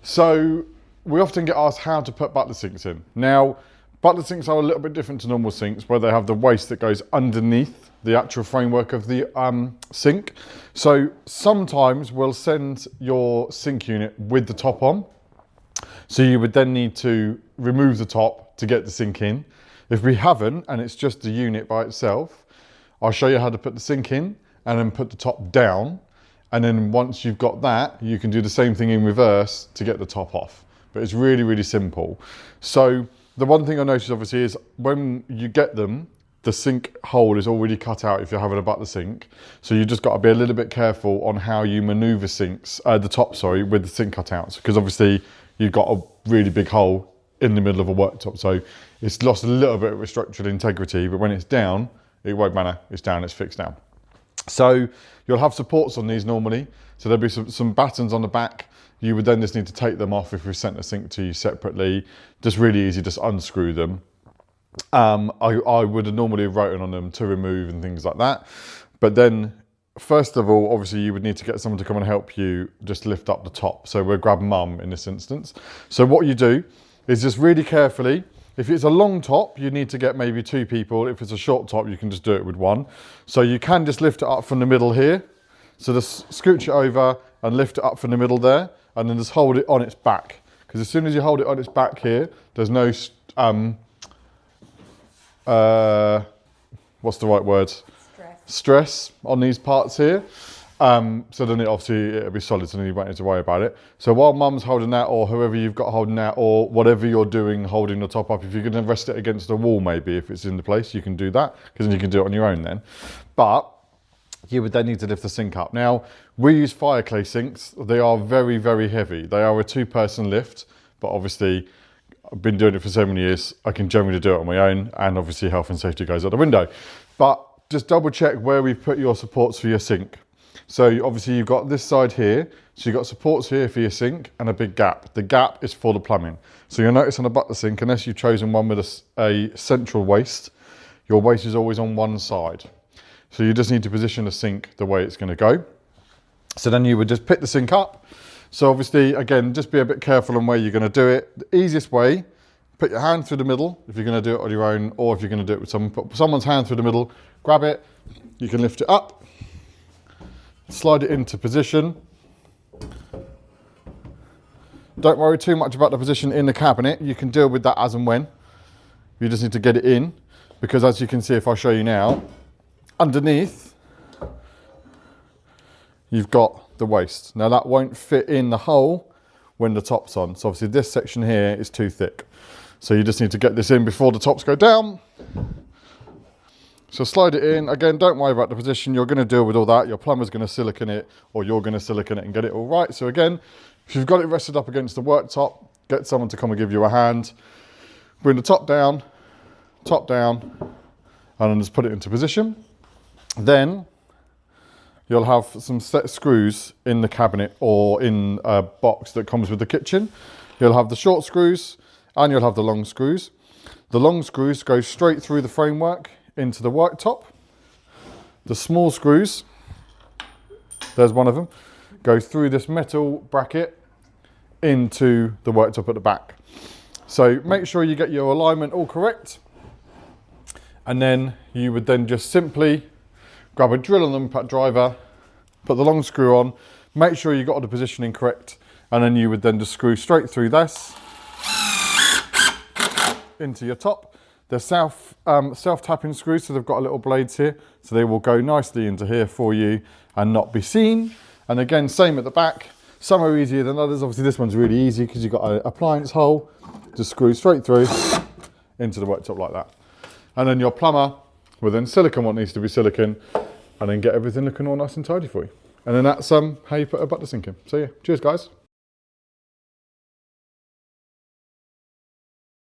So we often get asked how to put butler sinks in. Now, butler sinks are a little bit different to normal sinks where they have the waste that goes underneath the actual framework of the sink. So sometimes we'll send your sink unit with the top on. So you would then need to remove the top to get the sink in. If we haven't, and it's just the unit by itself, I'll show you how to put the sink in and then put the top down. And then once you've got that, you can do the same thing in reverse to get the top off. But it's really, really simple. So the one thing I noticed obviously is when you get them, the sink hole is already cut out if you're having a butler sink. So you just got to be a little bit careful on how you maneuver sinks, the top, sorry, with the sink cutouts. Because obviously you've got a really big hole in the middle of a worktop. So it's lost a little bit of its structural integrity, but when it's down, it won't matter. It's down, it's fixed now. So you'll have supports on these normally. So there'll be some battens on the back. You would then just need to take them off if we sent the sink to you separately. Just really easy, just unscrew them. I would have normally written on them to remove and things like that. But then, first of all, obviously you would need to get someone to come and help you just lift up the top. So we'll grab mum in this instance. So what you do is just really carefully, if it's a long top, you need to get maybe 2 people. If it's a short top, you can just do it with 1. So you can just lift it up from the middle here. So just scooch it over and lift it up from the middle there, and then just hold it on its back. Because as soon as you hold it on its back here, there's no, what's the right word? Stress on these parts here. So then it'll be solid, so then you won't need to worry about it. So while mum's holding that, or whoever you've got holding that, or whatever you're doing holding the top up, if you're going to rest it against the wall maybe, if it's in the place, you can do that, because then you can do it on your own then. But you would then need to lift the sink up. Now, we use fire clay sinks. They are very, very heavy. They are a 2-person lift, but obviously I've been doing it for so many years, I can generally do it on my own, and obviously health and safety goes out the window. But just double check where we've put your supports for your sink. So obviously you've got this side here, so you've got supports here for your sink and a big gap. The gap is for the plumbing. So you'll notice on a butler sink, unless you've chosen one with a central waste, your waste is always on one side. So you just need to position the sink the way it's going to go. So then you would just pick the sink up. So obviously, again, just be a bit careful on where you're going to do it. The easiest way, put your hand through the middle if you're going to do it on your own, or if you're going to do it with someone, put someone's hand through the middle, grab it, you can lift it up, slide it into position. Don't worry too much about the position in the cabinet. You can deal with that as and when. You just need to get it in, because as you can see, if I show you now, underneath, you've got the waste. Now that won't fit in the hole when the top's on. So obviously this section here is too thick. So you just need to get this in before the tops go down. So slide it in. Again, don't worry about the position. You're going to deal with all that. Your plumber's going to silicone it, or you're going to silicone it and get it all right. So again, if you've got it rested up against the worktop, get someone to come and give you a hand. Bring the top down, and then just put it into position. Then you'll have some set screws in the cabinet or in a box that comes with the kitchen. You'll have the short screws and you'll have the long screws. The long screws go straight through the framework into the worktop. The small screws, there's one of them, go through this metal bracket into the worktop at the back. So make sure you get your alignment all correct, and then you would then just simply grab a drill and impact driver, put the long screw on, make sure you got the positioning correct, and then you would then just screw straight through this into your top. They're self-tapping screws, so they've got little blades here, so they will go nicely into here for you and not be seen. And again, same at the back. Some are easier than others. Obviously this one's really easy because you've got an appliance hole, just screw straight through into the worktop like that. And then your plumber will then silicone what needs to be silicone, and then get everything looking all nice and tidy for you. And then that's how you put a butler sink in. So yeah, cheers guys.